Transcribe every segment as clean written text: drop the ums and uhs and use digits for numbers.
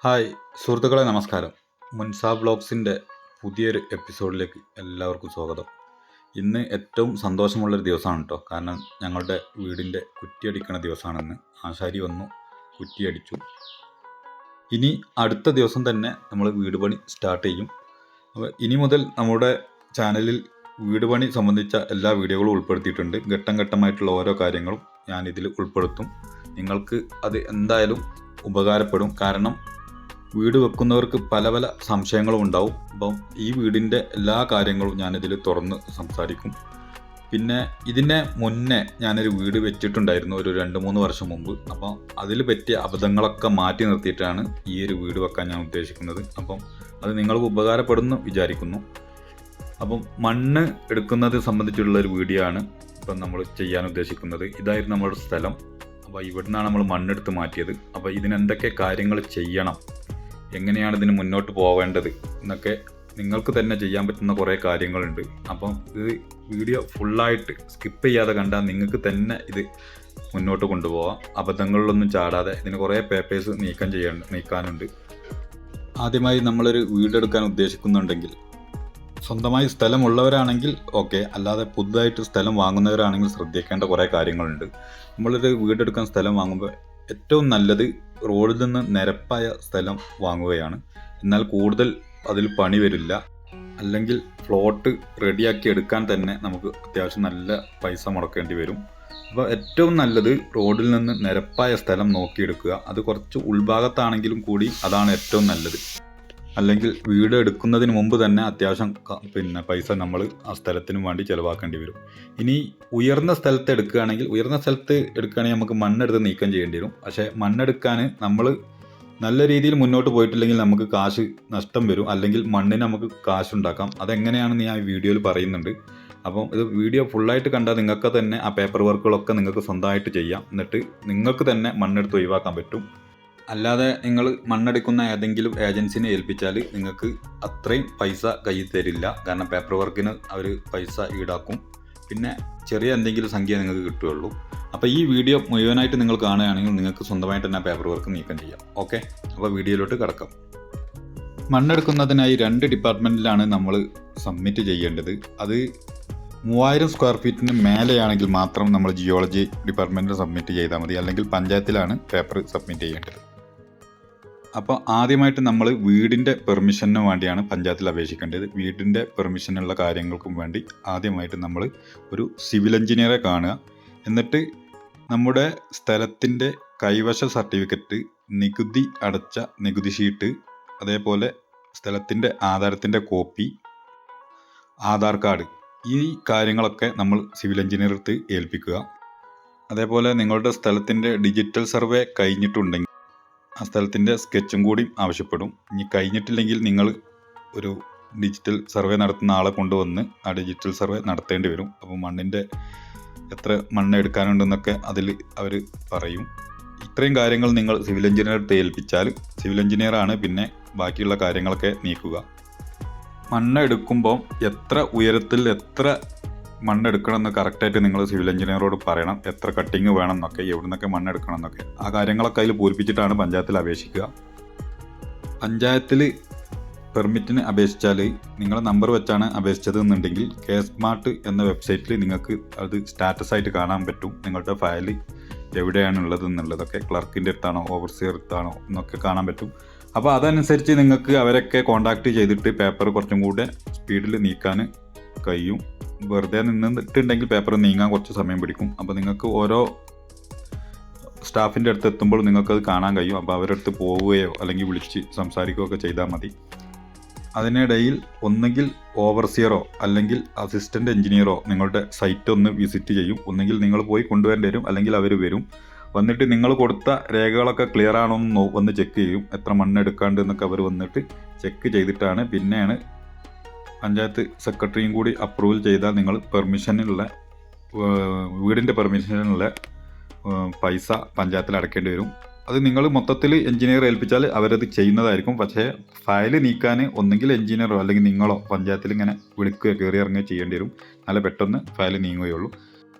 Hi സുഹൃത്തുക്കളെ, നമസ്കാരം. മുൻസാ ബ്ലോഗ്സിൻ്റെ പുതിയൊരു എപ്പിസോഡിലേക്ക് എല്ലാവർക്കും സ്വാഗതം. ഇന്ന് ഏറ്റവും സന്തോഷമുള്ളൊരു ദിവസമാണ് കേട്ടോ. കാരണം ഞങ്ങളുടെ വീടിൻ്റെ കുറ്റിയടിക്കണ ദിവസമാണെന്ന്. ആശാരി വന്നു, കുറ്റിയടിച്ചു. ഇനി അടുത്ത ദിവസം തന്നെ നമ്മൾ വീട് പണി സ്റ്റാർട്ട് ചെയ്യും. അപ്പോൾ ഇനി മുതൽ നമ്മുടെ ചാനലിൽ വീട് പണി സംബന്ധിച്ച എല്ലാ വീഡിയോകളും ഉൾപ്പെടുത്തിയിട്ടുണ്ട്. ഘട്ടം ഘട്ടമായിട്ടുള്ള ഓരോ കാര്യങ്ങളും ഞാനിതിൽ ഉൾപ്പെടുത്തും. നിങ്ങൾക്ക് അത് എന്തായാലും ഉപകാരപ്പെടും. കാരണം വീട് വെക്കുന്നവർക്ക് പല പല സംശയങ്ങളും ഉണ്ടാവും. അപ്പം ഈ വീടിൻ്റെ എല്ലാ കാര്യങ്ങളും ഞാനിതിൽ തുറന്ന് സംസാരിക്കും. പിന്നെ ഇതിനെ മുന്നേ ഞാനൊരു വീട് വെച്ചിട്ടുണ്ടായിരുന്നു ഒരു 2-3 വർഷം മുമ്പ്. അപ്പം അതിൽ പറ്റിയ അബദ്ധങ്ങളൊക്കെ മാറ്റി നിർത്തിയിട്ടാണ് ഈ ഒരു വീട് വെക്കാൻ ഞാൻ ഉദ്ദേശിക്കുന്നത്. അപ്പം അത് നിങ്ങൾക്ക് ഉപകാരപ്പെടുന്നു വിചാരിക്കുന്നു. അപ്പം മണ്ണ് എടുക്കുന്നത് സംബന്ധിച്ചുള്ള ഒരു വീഡിയോ ആണ് ഇപ്പം നമ്മൾ ചെയ്യാൻ ഉദ്ദേശിക്കുന്നത്. ഇതായിരുന്നു നമ്മുടെ സ്ഥലം. അപ്പോൾ ഇവിടെ നിന്നാണ് നമ്മൾ മണ്ണെടുത്ത് മാറ്റിയത്. അപ്പോൾ ഇതിനെന്തൊക്കെ കാര്യങ്ങൾ ചെയ്യണം, എങ്ങനെയാണ് ഇതിന് മുന്നോട്ട് പോവേണ്ടത് എന്നൊക്കെ നിങ്ങൾക്ക് തന്നെ ചെയ്യാൻ പറ്റുന്ന കുറേ കാര്യങ്ങളുണ്ട്. അപ്പം ഇത് വീഡിയോ ഫുള്ളായിട്ട് സ്കിപ്പ് ചെയ്യാതെ കണ്ടാൽ നിങ്ങൾക്ക് തന്നെ ഇത് മുന്നോട്ട് കൊണ്ടുപോകാം. അബദ്ധങ്ങളിലൊന്നും ചാടാതെ. ഇതിന് കുറേ പേപ്പേഴ്സ് നീക്കാനുണ്ട്. ആദ്യമായി നമ്മളൊരു വീടെടുക്കാൻ ഉദ്ദേശിക്കുന്നുണ്ടെങ്കിൽ, സ്വന്തമായി സ്ഥലമുള്ളവരാണെങ്കിൽ ഓക്കെ, അല്ലാതെ പുതുതായിട്ട് സ്ഥലം വാങ്ങുന്നവരാണെങ്കിൽ ശ്രദ്ധിക്കേണ്ട കുറേ കാര്യങ്ങളുണ്ട്. നമ്മളൊരു വീടെടുക്കാൻ സ്ഥലം വാങ്ങുമ്പോൾ ഏറ്റവും നല്ലത് റോഡിൽ നിന്ന് നിരപ്പായ സ്ഥലം വാങ്ങുകയാണ്. എന്നാൽ കൂടുതൽ അതിൽ പണി വരില്ല. അല്ലെങ്കിൽ പ്ലോട്ട് റെഡിയാക്കി എടുക്കാൻ തന്നെ നമുക്ക് അത്യാവശ്യം നല്ല പൈസ മുടക്കേണ്ടി വരും. അപ്പോൾ ഏറ്റവും നല്ലത് റോഡിൽ നിന്ന് നിരപ്പായ സ്ഥലം നോക്കിയെടുക്കുക. അത് കുറച്ച് ഉൾഭാഗത്താണെങ്കിലും കൂടി അതാണ് ഏറ്റവും നല്ലത്. അല്ലെങ്കിൽ വീട് എടുക്കുന്നതിന് മുമ്പ് തന്നെ അത്യാവശ്യം പൈസ നമ്മൾ ആ സ്ഥലത്തിനും വേണ്ടി ചിലവാക്കേണ്ടി വരും. ഇനി ഉയർന്ന സ്ഥലത്ത് എടുക്കുകയാണെങ്കിൽ നമുക്ക് മണ്ണെടുത്ത് നീക്കം ചെയ്യേണ്ടി വരും. പക്ഷേ മണ്ണെടുക്കാൻ നമ്മൾ നല്ല രീതിയിൽ മുന്നോട്ട് പോയിട്ടില്ലെങ്കിൽ നമുക്ക് കാശ് നഷ്ടം വരും. അല്ലെങ്കിൽ മണ്ണിന് നമുക്ക് കാശുണ്ടാക്കാം. അതെങ്ങനെയാണെന്ന് ഞാൻ ഈ വീഡിയോയിൽ പറയുന്നുണ്ട്. അപ്പം ഇത് വീഡിയോ ഫുള്ളായിട്ട് കണ്ടാൽ നിങ്ങൾക്ക് തന്നെ ആ പേപ്പർ വർക്കുകളൊക്കെ നിങ്ങൾക്ക് സ്വന്തമായിട്ട് ചെയ്യാം. എന്നിട്ട് നിങ്ങൾക്ക് തന്നെ മണ്ണെടുത്ത് ഒഴിവാക്കാൻ പറ്റും. അല്ലാതെ നിങ്ങൾ മണ്ണെടുക്കുന്ന ഏതെങ്കിലും ഏജൻസിനെ ഏൽപ്പിച്ചാൽ നിങ്ങൾക്ക് അത്രയും പൈസ കയ്യിൽ തരില്ല. കാരണം പേപ്പർ വർക്കിന് അവർ പൈസ ഈടാക്കും. പിന്നെ ചെറിയ എന്തെങ്കിലും സംഖ്യ നിങ്ങൾക്ക് കിട്ടുകയുള്ളൂ. അപ്പോൾ ഈ വീഡിയോ മുഴുവനായിട്ട് നിങ്ങൾ കാണുകയാണെങ്കിൽ നിങ്ങൾക്ക് സ്വന്തമായിട്ട് തന്നെ പേപ്പർ വർക്ക് നീക്കം ചെയ്യാം. ഓക്കെ, അപ്പോൾ വീഡിയോയിലോട്ട് കിടക്കാം. മണ്ണെടുക്കുന്നതിനായി 2 ഡിപ്പാർട്ട്മെൻറ്റിലാണ് നമ്മൾ സബ്മിറ്റ് ചെയ്യേണ്ടത്. അത് 3000 സ്ക്വയർ ഫീറ്റിന് മേലെയാണെങ്കിൽ മാത്രം നമ്മൾ ജിയോളജി ഡിപ്പാർട്ട്മെൻറ്റിൽ സബ്മിറ്റ് ചെയ്താൽ മതി. അല്ലെങ്കിൽ പഞ്ചായത്തിലാണ് പേപ്പർ സബ്മിറ്റ് ചെയ്യേണ്ടത്. അപ്പോൾ ആദ്യമായിട്ട് നമ്മൾ വീടിൻ്റെ പെർമിഷന് വേണ്ടിയാണ് പഞ്ചായത്തിൽ അപേക്ഷിക്കേണ്ടത്. വീടിൻ്റെ പെർമിഷനുള്ള കാര്യങ്ങൾക്കും വേണ്ടി ആദ്യമായിട്ട് നമ്മൾ ഒരു സിവിൽ എഞ്ചിനീയറെ കാണുക. എന്നിട്ട് നമ്മുടെ സ്ഥലത്തിൻ്റെ കൈവശ സർട്ടിഫിക്കറ്റ്, നികുതി അടച്ച നികുതി ഷീറ്റ്, അതേപോലെ സ്ഥലത്തിൻ്റെ ആധാരത്തിൻ്റെ കോപ്പി, ആധാർ കാർഡ്, ഈ കാര്യങ്ങളൊക്കെ നമ്മൾ സിവിൽ എഞ്ചിനീയർക്ക് ഏൽപ്പിക്കുക. അതേപോലെ നിങ്ങളുടെ സ്ഥലത്തിൻ്റെ ഡിജിറ്റൽ സർവേ കഴിഞ്ഞിട്ടുണ്ടെങ്കിൽ ആ സ്ഥലത്തിൻ്റെ സ്കെച്ചും കൂടി ആവശ്യപ്പെടും. ഇനി കഴിഞ്ഞിട്ടില്ലെങ്കിൽ നിങ്ങൾ ഒരു ഡിജിറ്റൽ സർവേ നടത്തുന്ന ആളെ കൊണ്ടുവന്ന് ആ ഡിജിറ്റൽ സർവേ നടത്തേണ്ടി വരും. അപ്പോൾ മണ്ണിൻ്റെ എത്ര മണ്ണ് എടുക്കാനുണ്ടെന്നൊക്കെ അതിൽ അവർ പറയും. ഇത്രയും കാര്യങ്ങൾ നിങ്ങൾ സിവിൽ എഞ്ചിനീയറെ ഏൽപ്പിച്ചാൽ സിവിൽ എഞ്ചിനീയറാണ് പിന്നെ ബാക്കിയുള്ള കാര്യങ്ങളൊക്കെ നീക്കുക. മണ്ണ് എടുക്കുമ്പോൾ എത്ര ഉയരത്തിൽ എത്ര മണ്ണെടുക്കണം എന്ന് കറക്റ്റായിട്ട് നിങ്ങൾ സിവിൽ എഞ്ചിനീയറോട് പറയണം. എത്ര കട്ടിങ് വേണം എന്നൊക്കെ, എവിടെ നിന്നൊക്കെ മണ്ണെടുക്കണം എന്നൊക്കെ, ആ കാര്യങ്ങളൊക്കെ അതിൽ പൂരിപ്പിച്ചിട്ടാണ് പഞ്ചായത്തിൽ അപേക്ഷിക്കുക. പഞ്ചായത്തിൽ പെർമിറ്റിന് അപേക്ഷിച്ചാൽ നിങ്ങളുടെ നമ്പർ വെച്ചാണ് അപേക്ഷിച്ചത് എന്നുണ്ടെങ്കിൽ സ്മാർട്ട് എന്ന വെബ്സൈറ്റിൽ നിങ്ങൾക്ക് അത് സ്റ്റാറ്റസ് ആയിട്ട് കാണാൻ പറ്റും. നിങ്ങളുടെ ഫയൽ എവിടെയാണുള്ളത് എന്നുള്ളതൊക്കെ, ക്ലർക്കിൻ്റെ അടുത്താണോ ഓവർസിയർ അടുത്താണോ എന്നൊക്കെ കാണാൻ പറ്റും. അപ്പോൾ അതനുസരിച്ച് നിങ്ങൾക്ക് അവരൊക്കെ കോൺടാക്റ്റ് ചെയ്തിട്ട് പേപ്പർ കുറച്ചും കൂടെ സ്പീഡിൽ നീക്കാൻ കഴിയും. വെറുതെ നിന്നിട്ടുണ്ടെങ്കിൽ പേപ്പർ നീങ്ങാൻ കുറച്ച് സമയം പിടിക്കും. അപ്പോൾ നിങ്ങൾക്ക് ഓരോ സ്റ്റാഫിൻ്റെ അടുത്ത് എത്തുമ്പോൾ നിങ്ങൾക്കത് കാണാൻ കഴിയും. അപ്പോൾ അവരുടെ അടുത്ത് പോവുകയോ അല്ലെങ്കിൽ വിളിച്ച് സംസാരിക്കുകയൊക്കെ ചെയ്താൽ മതി. അതിനിടയിൽ ഒന്നുകിൽ ഓവർസിയറോ അല്ലെങ്കിൽ അസിസ്റ്റൻ്റ് എഞ്ചിനീയറോ നിങ്ങളുടെ സൈറ്റ് ഒന്ന് വിസിറ്റ് ചെയ്യും. ഒന്നുകിൽ നിങ്ങൾ പോയി കൊണ്ടുവരേണ്ടി വരും, അല്ലെങ്കിൽ അവർ വരും. വന്നിട്ട് നിങ്ങൾ കൊടുത്ത രേഖകളൊക്കെ ക്ലിയർ ആണോ എന്ന് വന്ന് ചെക്ക് ചെയ്യും. എത്ര മണ്ണ് എടുക്കാണ്ട് എന്നൊക്കെ അവർ വന്നിട്ട് ചെക്ക് ചെയ്തിട്ടാണ് പിന്നെയാണ് പഞ്ചായത്ത് സെക്രട്ടറിയും കൂടി അപ്രൂവൽ ചെയ്താൽ നിങ്ങൾ വീടിൻ്റെ പെർമിഷനുള്ള പൈസ പഞ്ചായത്തിൽ അടയ്ക്കേണ്ടി വരും. അത് നിങ്ങൾ മൊത്തത്തിൽ എഞ്ചിനീയർ ഏൽപ്പിച്ചാൽ അവരത് ചെയ്യുന്നതായിരിക്കും. പക്ഷേ ഫയൽ നീക്കാൻ ഒന്നെങ്കിൽ എഞ്ചിനീയറോ അല്ലെങ്കിൽ നിങ്ങളോ പഞ്ചായത്തിൽ ഇങ്ങനെ വിളിക്കുകയോ കയറി ഇറങ്ങുകയോ ചെയ്യേണ്ടി വരും. നല്ല പെട്ടെന്ന് ഫയൽ നീങ്ങുകയുള്ളൂ.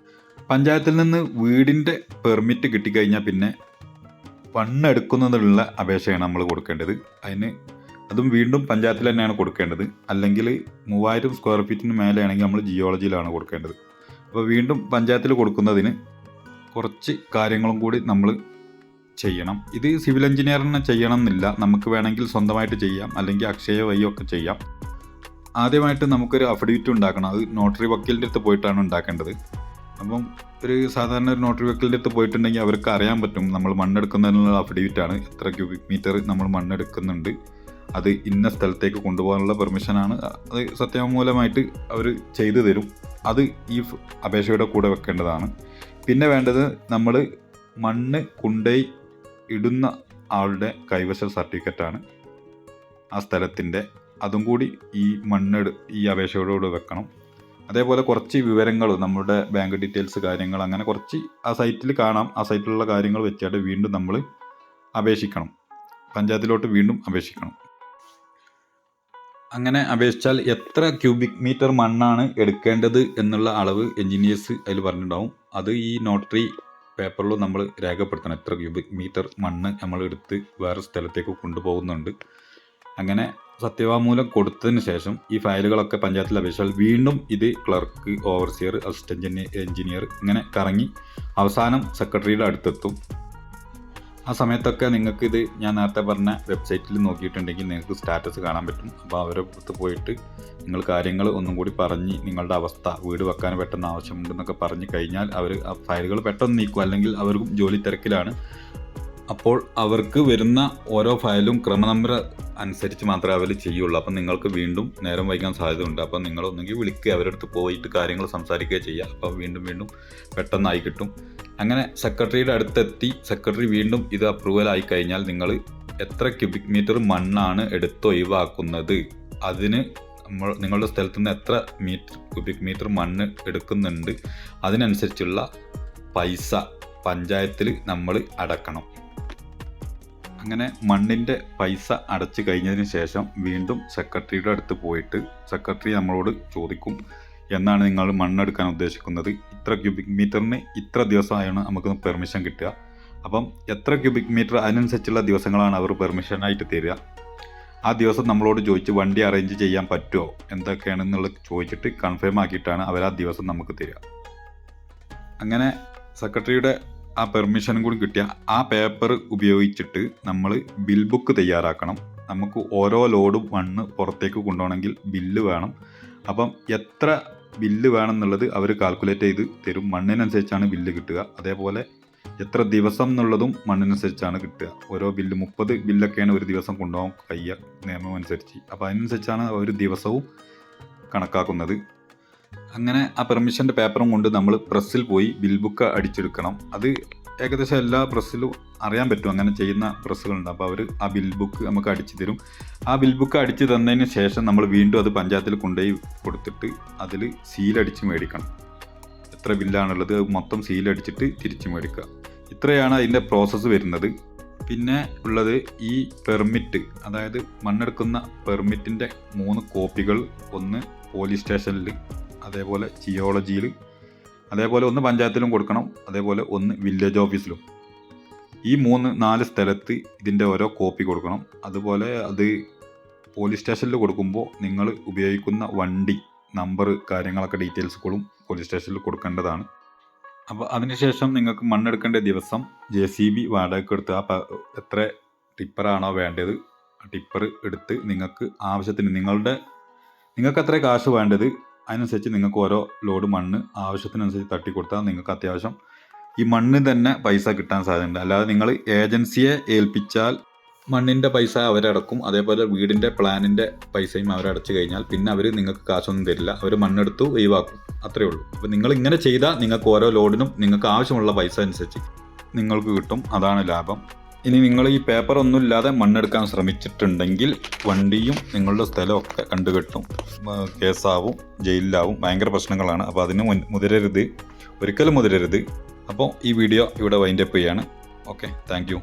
പഞ്ചായത്തിൽ നിന്ന് വീടിൻ്റെ പെർമിറ്റ് കിട്ടിക്കഴിഞ്ഞാൽ പിന്നെ മണ്ണെടുക്കുന്നതിനുള്ള അപേക്ഷയാണ് നമ്മൾ കൊടുക്കേണ്ടത്. അതും വീണ്ടും പഞ്ചായത്തിൽ തന്നെയാണ് കൊടുക്കേണ്ടത്. അല്ലെങ്കിൽ 3000 സ്ക്വയർ ഫീറ്റിന് മേലെയാണെങ്കിൽ നമ്മൾ ജിയോളജിയിലാണ് കൊടുക്കേണ്ടത്. അപ്പോൾ വീണ്ടും പഞ്ചായത്തിൽ കൊടുക്കുന്നതിന് കുറച്ച് കാര്യങ്ങളും കൂടി നമ്മൾ ചെയ്യണം. ഇത് സിവിൽ എഞ്ചിനീയറിനെ ചെയ്യണം എന്നില്ല, നമുക്ക് വേണമെങ്കിൽ സ്വന്തമായിട്ട് ചെയ്യാം, അല്ലെങ്കിൽ അക്ഷയ വഴിയൊക്കെ ചെയ്യാം. ആദ്യമായിട്ട് നമുക്കൊരു അഫിഡവിറ്റ് ഉണ്ടാക്കണം. അത് നോട്ടറി വക്കീലിൻ്റെ അടുത്ത് പോയിട്ടാണ് ഉണ്ടാക്കേണ്ടത്. അപ്പം ഒരു സാധാരണ ഒരു നോട്ടറി വക്കീലിൻ്റെ അടുത്ത് പോയിട്ടുണ്ടെങ്കിൽ അവർക്ക് അറിയാൻ പറ്റും നമ്മൾ മണ്ണെടുക്കുന്നതിനുള്ള അഫിഡവിറ്റാണ്, എത്ര ക്യൂബിക് മീറ്റർ നമ്മൾ മണ്ണെടുക്കുന്നുണ്ട്, അത് ഇന്ന സ്ഥലത്തേക്ക് കൊണ്ടുപോകാനുള്ള പെർമിഷനാണ്. അത് സത്യവാങ്മൂലമായിട്ട് അവർ ചെയ്തു തരും. അത് ഈ അപേക്ഷയുടെ കൂടെ വെക്കേണ്ടതാണ്. പിന്നെ വേണ്ടത് നമ്മൾ മണ്ണ് കൊണ്ടുപോയി ഇടുന്ന ആളുടെ കൈവശ സർട്ടിഫിക്കറ്റാണ് ആ സ്ഥലത്തിൻ്റെ. അതും കൂടി ഈ അപേക്ഷയോടുകൂടി വെക്കണം. അതേപോലെ കുറച്ച് വിവരങ്ങൾ, നമ്മുടെ ബാങ്ക് ഡീറ്റെയിൽസ് കാര്യങ്ങൾ, അങ്ങനെ കുറച്ച് ആ സൈറ്റിൽ കാണാം. ആ സൈറ്റിലുള്ള കാര്യങ്ങൾ വെച്ചിട്ട് വീണ്ടും നമ്മൾ അപേക്ഷിക്കണം, പഞ്ചായത്തിലോട്ട് വീണ്ടും അപേക്ഷിക്കണം. അങ്ങനെ അപേക്ഷിച്ചാൽ എത്ര ക്യൂബിക് മീറ്റർ മണ്ണാണ് എടുക്കേണ്ടത് എന്നുള്ള അളവ് എൻജിനീയേഴ്സ് അതിൽ പറഞ്ഞിട്ടുണ്ടാവും. അത് ഈ നോട്ടറി പേപ്പറിൽ നമ്മൾ രേഖപ്പെടുത്തണം. എത്ര ക്യൂബിക് മീറ്റർ മണ്ണ് നമ്മൾ എടുത്ത് വേറെ സ്ഥലത്തേക്ക് കൊണ്ടുപോകുന്നുണ്ട്. അങ്ങനെ സത്യവാങ്മൂലം കൊടുത്തതിന് ശേഷം ഈ ഫയലുകളൊക്കെ പഞ്ചായത്തിൽ അപേക്ഷിച്ചാൽ വീണ്ടും ഇത് ക്ലർക്ക്, ഓവർസിയർ, അസിസ്റ്റന്റ് എഞ്ചിനീയർ ഇങ്ങനെ കറങ്ങി അവസാനം സെക്രട്ടറിയുടെ അടുത്തെത്തും. ആ സമയത്തൊക്കെ നിങ്ങൾക്ക് ഇത് ഞാൻ നേരത്തെ പറഞ്ഞ വെബ്സൈറ്റിൽ നോക്കിയിട്ടുണ്ടെങ്കിൽ നിങ്ങൾക്ക് സ്റ്റാറ്റസ് കാണാൻ പറ്റും. അപ്പോൾ അവരെ അടുത്ത് പോയിട്ട് നിങ്ങൾ കാര്യങ്ങൾ ഒന്നും കൂടി പറഞ്ഞ് നിങ്ങളുടെ അവസ്ഥ, വീട് വെക്കാൻ പെട്ടെന്ന് ആവശ്യമുണ്ടെന്നൊക്കെ പറഞ്ഞു കഴിഞ്ഞാൽ അവർ ആ ഫയലുകൾ പെട്ടെന്ന് നീക്കും. അല്ലെങ്കിൽ അവർക്കും ജോലി തിരക്കിലാണ്. അപ്പോൾ അവർക്ക് വരുന്ന ഓരോ ഫയലും ക്രമനമ്പർ അനുസരിച്ച് മാത്രമേ അവർ ചെയ്യുള്ളൂ. അപ്പം നിങ്ങൾക്ക് വീണ്ടും നേരം വൈകാൻ സാധ്യതയുണ്ട്. അപ്പം നിങ്ങളൊന്നെങ്കിൽ വിളിക്കുക, അവരുടെ അടുത്ത് പോയിട്ട് കാര്യങ്ങൾ സംസാരിക്കുകയോ ചെയ്യുക. അപ്പോൾ വീണ്ടും പെട്ടെന്നായി കിട്ടും. അങ്ങനെ സെക്രട്ടറിയുടെ അടുത്തെത്തി സെക്രട്ടറി വീണ്ടും ഇത് അപ്രൂവൽ ആയി കഴിഞ്ഞാൽ നിങ്ങൾ എത്ര ക്യൂബിക് മീറ്റർ മണ്ണാണ് ഒഴിവാക്കുന്നത്, അതിന് നിങ്ങളുടെ സ്ഥലത്ത് നിന്ന് എത്ര ക്യൂബിക് മീറ്റർ മണ്ണ് എടുക്കുന്നുണ്ട്, അതിനനുസരിച്ചുള്ള പൈസ പഞ്ചായത്തിൽ നമ്മൾ അടക്കണം. അങ്ങനെ മണ്ണിൻ്റെ പൈസ അടച്ചു കഴിഞ്ഞതിന് ശേഷം വീണ്ടും സെക്രട്ടറിയുടെ അടുത്ത് പോയിട്ട് സെക്രട്ടറി നമ്മളോട് ചോദിക്കും, എന്നാണ് നിങ്ങൾ മണ്ണെടുക്കാൻ ഉദ്ദേശിക്കുന്നത്, ഇത്ര ക്യൂബിക് മീറ്ററിന് ഇത്ര ദിവസമായാണ് നമുക്ക് പെർമിഷൻ കിട്ടുക. അപ്പം എത്ര ക്യൂബിക് മീറ്റർ അതിനനുസരിച്ചുള്ള ദിവസങ്ങളാണ് അവർ പെർമിഷനായിട്ട് തരിക. ആ ദിവസം നമ്മളോട് ചോദിച്ച് വണ്ടി അറേഞ്ച് ചെയ്യാൻ പറ്റുമോ എന്തൊക്കെയാണെന്നുള്ളത് ചോദിച്ചിട്ട് കൺഫേം ആക്കിയിട്ടാണ് അവർ ആ ദിവസം നമുക്ക് തരിക. അങ്ങനെ സെക്രട്ടറിയുടെ ആ പെർമിഷനും കൂടി കിട്ടിയ ആ പേപ്പർ ഉപയോഗിച്ചിട്ട് നമ്മൾ ബിൽ ബുക്ക് തയ്യാറാക്കണം. നമുക്ക് ഓരോ ലോഡും മണ്ണ് പുറത്തേക്ക് കൊണ്ടുപോകണമെങ്കിൽ ബില്ല് വേണം. അപ്പം എത്ര ബില്ല് വേണമെന്നുള്ളത് അവർ കാൽക്കുലേറ്റ് ചെയ്ത് തരും. മണ്ണിനനുസരിച്ചാണ് ബില്ല് കിട്ടുക. അതേപോലെ എത്ര ദിവസം എന്നുള്ളതും മണ്ണിനനുസരിച്ചാണ് കിട്ടുക. ഓരോ ബില്ല് 30 ബില്ലൊക്കെയാണ് ഒരു ദിവസം കൊണ്ടുപോകാൻ കഴിയുക നിയമം അനുസരിച്ച്. അപ്പോൾ അതിനനുസരിച്ചാണ് ഒരു ദിവസവും കണക്കാക്കുന്നത്. അങ്ങനെ ആ പെർമിഷൻ്റെ പേപ്പറും കൊണ്ട് നമ്മൾ പ്രസ്സിൽ പോയി ബിൽ ബുക്ക് അടിച്ചെടുക്കണം. അത് ഏകദേശം എല്ലാ പ്രസ്സിലും അറിയാൻ പറ്റും, അങ്ങനെ ചെയ്യുന്ന പ്രസ്സുകളുണ്ട്. അപ്പോൾ അവർ ആ ബിൽ ബുക്ക് നമുക്ക് അടിച്ചു തരും. ആ ബിൽ ബുക്ക് അടിച്ചു തന്നതിന് ശേഷം നമ്മൾ വീണ്ടും അത് പഞ്ചായത്തിൽ കൊണ്ടുപോയി കൊടുത്തിട്ട് അതിൽ സീലടിച്ച് മേടിക്കണം. എത്ര ബില്ലാണുള്ളത് മൊത്തം സീലടിച്ചിട്ട് തിരിച്ച് മേടിക്കുക. ഇത്രയാണ് അതിൻ്റെ പ്രോസസ്സ് വരുന്നത്. പിന്നെ ഉള്ളത് ഈ പെർമിറ്റ്, അതായത് മണ്ണെടുക്കുന്ന പെർമിറ്റിൻ്റെ 3 കോപ്പികൾ, ഒന്ന് പോലീസ് സ്റ്റേഷനിൽ, അതേപോലെ ജിയോളജിയിൽ, അതേപോലെ ഒന്ന് പഞ്ചായത്തിലും കൊടുക്കണം, അതേപോലെ ഒന്ന് വില്ലേജ് ഓഫീസിലും. ഈ 4 സ്ഥലത്ത് ഇതിൻ്റെ ഓരോ കോപ്പി കൊടുക്കണം. അതുപോലെ അത് പോലീസ് സ്റ്റേഷനിൽ കൊടുക്കുമ്പോൾ നിങ്ങൾ ഉപയോഗിക്കുന്ന വണ്ടി നമ്പർ കാര്യങ്ങളൊക്കെ ഡീറ്റെയിൽസുകളും പോലീസ് സ്റ്റേഷനിൽ കൊടുക്കേണ്ടതാണ്. അപ്പോൾ അതിനുശേഷം നിങ്ങൾക്ക് മണ്ണെടുക്കേണ്ട ദിവസം JCB വാടകയ്ക്ക് എടുത്ത് എത്ര ടിപ്പറാണോ വേണ്ടത് ആ ടിപ്പർ എടുത്ത് നിങ്ങൾക്ക് ആവശ്യത്തിന് നിങ്ങൾക്ക് എത്ര കാശ് വേണ്ടത് അതിനനുസരിച്ച് നിങ്ങൾക്ക് ഓരോ ലോഡ് മണ്ണ് ആവശ്യത്തിനനുസരിച്ച് തട്ടിക്കൊടുത്താൽ നിങ്ങൾക്ക് അത്യാവശ്യം ഈ മണ്ണ് തന്നെ പൈസ കിട്ടാൻ സാധ്യതയുണ്ട്. അല്ലാതെ നിങ്ങൾ ഏജൻസിയെ ഏൽപ്പിച്ചാൽ മണ്ണിൻ്റെ പൈസ അവരടക്കും. അതേപോലെ വീടിൻ്റെ പ്ലാനിൻ്റെ പൈസയും അവരടച്ചു കഴിഞ്ഞാൽ പിന്നെ അവർ നിങ്ങൾക്ക് കാശൊന്നും തരില്ല. അവർ മണ്ണെടുത്തു ഒഴിവാക്കും, അത്രയേ ഉള്ളൂ. അപ്പോൾ നിങ്ങൾ ഇങ്ങനെ ചെയ്താൽ നിങ്ങൾക്ക് ഓരോ ലോഡിനും നിങ്ങൾക്ക് ആവശ്യമുള്ള പൈസ അനുസരിച്ച് നിങ്ങൾക്ക് കിട്ടും. അതാണ് ലാഭം. ഇനി നിങ്ങൾ ഈ പേപ്പർ ഒന്നും ഇല്ലാതെ മണ്ണെടുക്കാൻ ശ്രമിച്ചിട്ടുണ്ടെങ്കിൽ വണ്ടിയും നിങ്ങളുടെ സ്ഥലമൊക്കെ കണ്ടുകെട്ടും, കേസാവും, ജയിലിലാവും, ഭയങ്കര പ്രശ്നങ്ങളാണ്. അപ്പോൾ അതിന് ഒരിക്കലും മുതിരരുത്. അപ്പോൾ ഈ വീഡിയോ ഇവിടെ വൈൻഡപ്പ് ചെയ്യാണ്. Okay, thank you.